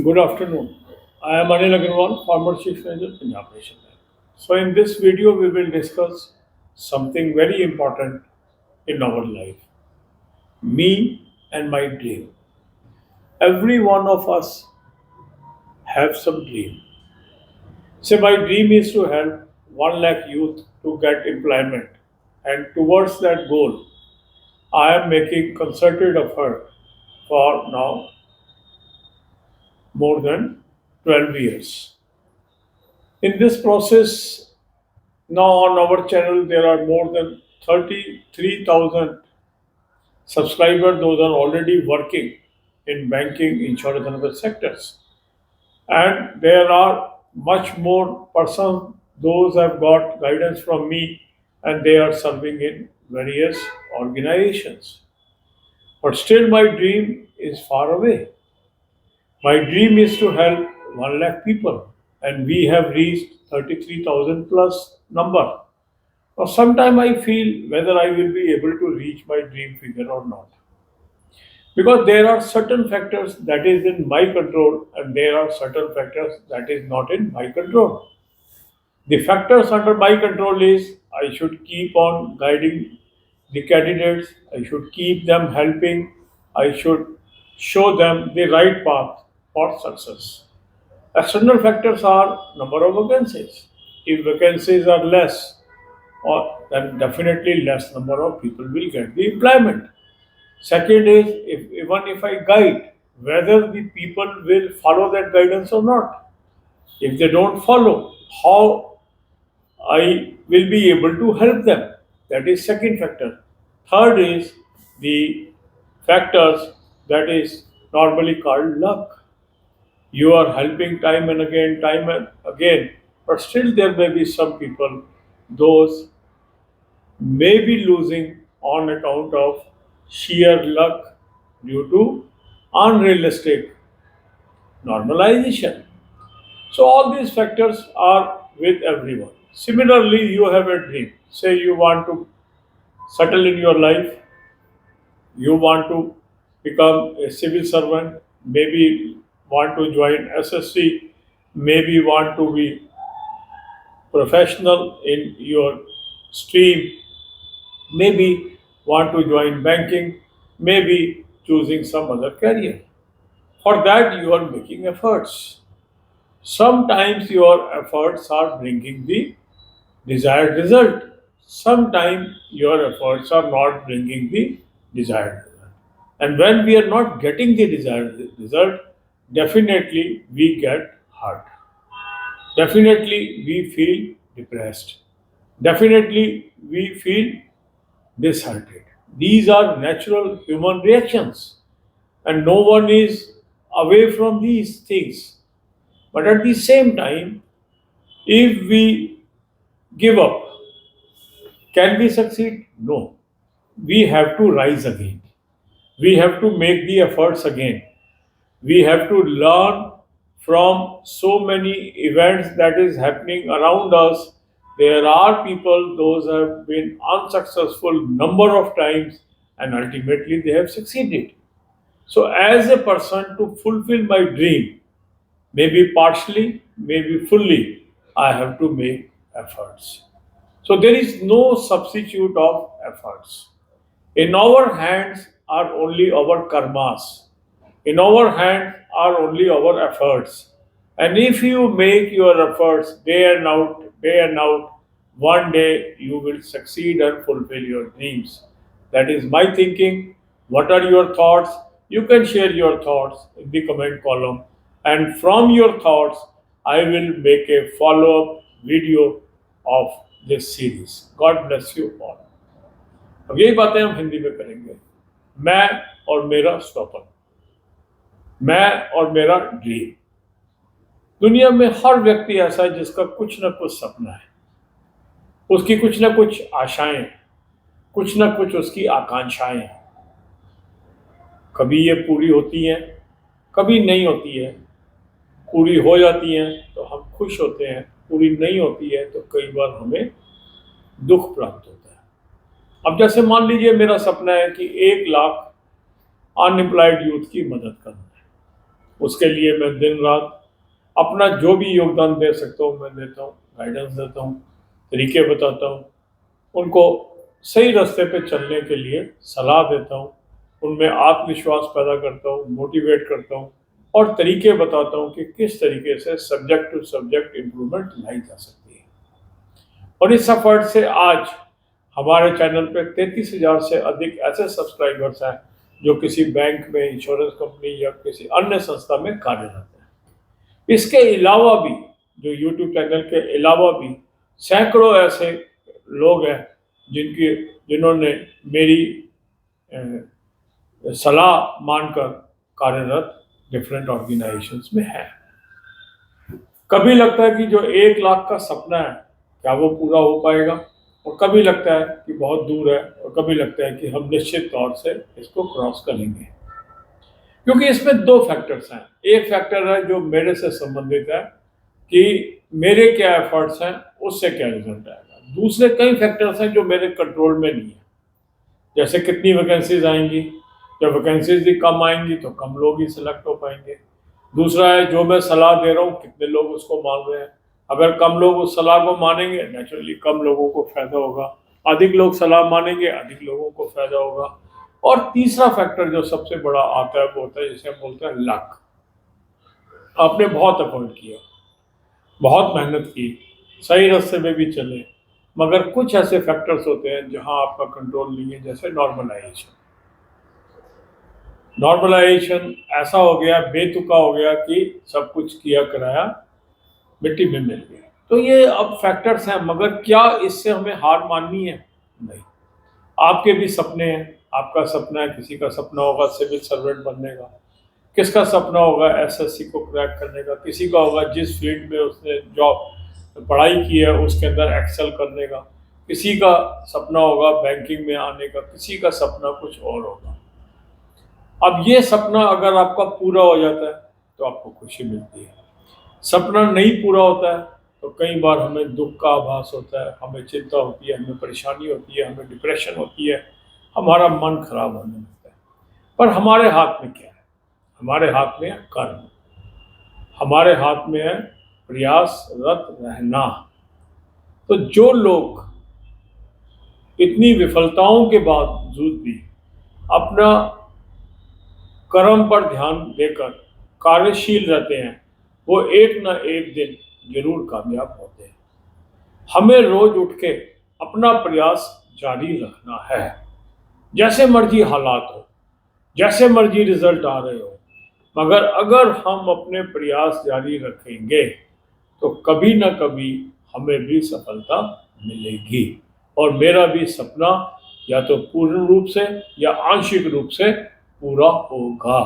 Good afternoon. I am Anil Agarwal, former Chief Manager, Punjab National Bank. So, in this video, we will discuss something very important in our life, me and my dream. Every one of us have some dream. So, my dream is to help 1 lakh youth to get employment, and towards that goal, I am making concerted effort for now more than 12 years. In this process, now on our channel there are more than 33,000 subscribers. Those are already working in banking, insurance and other sectors. And there are much more persons, those have got guidance from me and they are serving in various organizations. But still my dream is far away. My dream is to help 1 lakh people and we have reached 33,000 plus number. Or sometime I feel whether I will be able to reach my dream figure or not. Because there are certain factors that is in my control and there are certain factors that is not in my control. The factors under my control is I should keep on guiding the candidates, I should keep them helping, I should show them the right path for success. External factors are number of vacancies. If vacancies are less, or then definitely less number of people will get the employment. Second is if even if I guide, whether the people will follow that guidance or not. If they don't follow, how I will be able to help them. That is second factor. Third is the factors that is normally called luck. You are helping time and again, but still there may be some people, those may be losing on account of sheer luck due to unrealistic normalization. So, all these factors are with everyone. Similarly, you have a dream. Say you want to settle in your life, you want to become a civil servant, maybe want to join SSC, maybe want to be professional in your stream, maybe want to join banking, maybe choosing some other career. For that, you are making efforts. Sometimes your efforts are bringing the desired result. Sometimes your efforts are not bringing the desired result. And when we are not getting the desired result, definitely we get hurt. Definitely we feel depressed. Definitely we feel disheartened. These are natural human reactions, and no one is away from these things. But at the same time, if we give up, can we succeed? No. We have to rise again. We have to make the efforts again. We have to learn from so many events that is happening around us. There are people, those have been unsuccessful number of times and ultimately they have succeeded. So as a person to fulfill my dream, maybe partially, maybe fully, I have to make efforts. So there is no substitute of efforts. In our hands are only our karmas. In our hands are only our efforts. And if you make your efforts day and out, one day you will succeed and fulfill your dreams. That is my thinking. What are your thoughts? You can share your thoughts in the comment column. And from your thoughts, I will make a follow up video of this series. God bless you all. अब यही बातें हम हिंदी में करेंगे. मैं और मेरा स्वप्न, मैं और मेरा ड्रीम. दुनिया में हर व्यक्ति ऐसा है जिसका कुछ ना कुछ सपना है, उसकी कुछ ना कुछ आशाएं हैं, कुछ ना कुछ उसकी आकांक्षाएं हैं. कभी ये पूरी होती हैं, कभी नहीं होती है. पूरी हो जाती हैं तो हम खुश होते हैं, पूरी नहीं होती है तो कई बार हमें दुख प्राप्त होता है. अब जैसे मान लीजिए मेरा सपना है कि 1 लाख अनएम्प्लॉयड यूथ की मदद करना है. उसके लिए मैं दिन रात अपना जो भी योगदान दे सकता हूँ मैं देता हूँ, गाइडेंस देता हूँ, तरीके बताता हूँ, उनको सही रास्ते पे चलने के लिए सलाह देता हूँ, उनमें आत्मविश्वास पैदा करता हूँ, मोटिवेट करता हूँ और तरीके बताता हूँ कि किस तरीके से सब्जेक्ट टू सब्जेक्ट इम्प्रूवमेंट लाई जा सकती है। और इस एफर्ट से आज हमारे चैनल पे 33,000 से अधिक ऐसे सब्सक्राइबर्स हैं जो किसी बैंक में, इंश्योरेंस कंपनी या किसी अन्य संस्था में कार्यरत हैं। इसके अलावा भी जो यूट्यूब चैनल के अलावा भी सैकड़ों ऐसे लोग हैं जिन्होंने मेरी सलाह मानकर कार्यरत डिफरेंट ऑर्गेनाइजेशंस में है। कभी लगता है कि जो 1 लाख का सपना है क्या वो पूरा हो पाएगा, और कभी लगता है कि बहुत दूर है, और कभी लगता है कि हम निश्चित तौर से इसको क्रॉस करेंगे। क्योंकि इसमें दो फैक्टर्स हैं। एक फैक्टर है जो मेरे से संबंधित है कि मेरे क्या एफर्ट्स हैं, उससे क्या रिजल्ट आएगा। दूसरे कई फैक्टर्स हैं जो मेरे कंट्रोल में नहीं है, जैसे कितनी वैकेंसीज आएंगी। जब वैकेंसीज ही कम आएंगी तो कम लोग ही सिलेक्ट हो पाएंगे। दूसरा है जो मैं सलाह दे रहा हूँ कितने लोग उसको मान रहे हैं। अगर कम लोग उस सलाह को मानेंगे, नेचुरली कम लोगों को फायदा होगा। अधिक लोग सलाह मानेंगे, अधिक लोगों को फायदा होगा। और तीसरा फैक्टर जो सबसे बड़ा आता है वो होता है जिसे हम बोलते हैं लक। आपने बहुत एफर्ट किया, बहुत मेहनत की, सही रास्ते में भी चले, मगर कुछ ऐसे फैक्टर्स होते हैं जहां आपका कंट्रोल नहीं है, जैसे नॉर्मलाइजेशन। नॉर्मलाइजेशन ऐसा हो गया, बेतुका हो गया कि सब कुछ किया कराया मिट्टी में मिल गया। तो ये अब फैक्टर्स हैं, मगर क्या इससे हमें हार माननी है? नहीं। आपके भी सपने हैं। आपका सपना है, किसी का सपना होगा सिविल सर्वेंट बनने का, किसका सपना होगा एसएससी को क्रैक करने का, किसी का होगा जिस फील्ड में उसने जॉब पढ़ाई की है उसके अंदर एक्सेल करने का, किसी का सपना होगा बैंकिंग में आने का, किसी का सपना कुछ और होगा। अब ये सपना अगर आपका पूरा हो जाता है तो आपको खुशी मिलती है। सपना नहीं पूरा होता है तो कई बार हमें दुख का आभास होता है, हमें चिंता होती है, हमें परेशानी होती है, हमें डिप्रेशन होती है, हमारा मन खराब होने लगता है। पर हमारे हाथ में क्या है? हमारे हाथ में है कर्म, हमारे हाथ में है प्रयासरत रहना। तो जो लोग इतनी विफलताओं के बावजूद भी अपना कर्म पर ध्यान देकर कार्यशील रहते हैं, वो एक ना एक दिन जरूर कामयाब होते हैं। हमें रोज उठ के अपना प्रयास जारी रखना है। जैसे मर्जी हालात हो, जैसे मर्जी रिजल्ट आ रहे हो, मगर अगर हम अपने प्रयास जारी रखेंगे तो कभी ना कभी हमें भी सफलता मिलेगी। और मेरा भी सपना या तो पूर्ण रूप से या आंशिक रूप से पूरा होगा।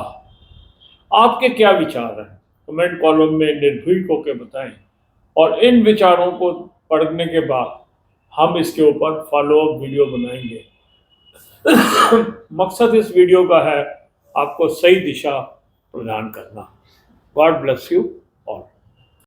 आपके क्या विचार हैं? कमेंट कॉलम में निर्भीक होकर बताएं, और इन विचारों को पढ़ने के बाद हम इसके ऊपर फॉलो अप वीडियो बनाएंगे। मकसद इस वीडियो का है आपको सही दिशा प्रदान करना। God bless you.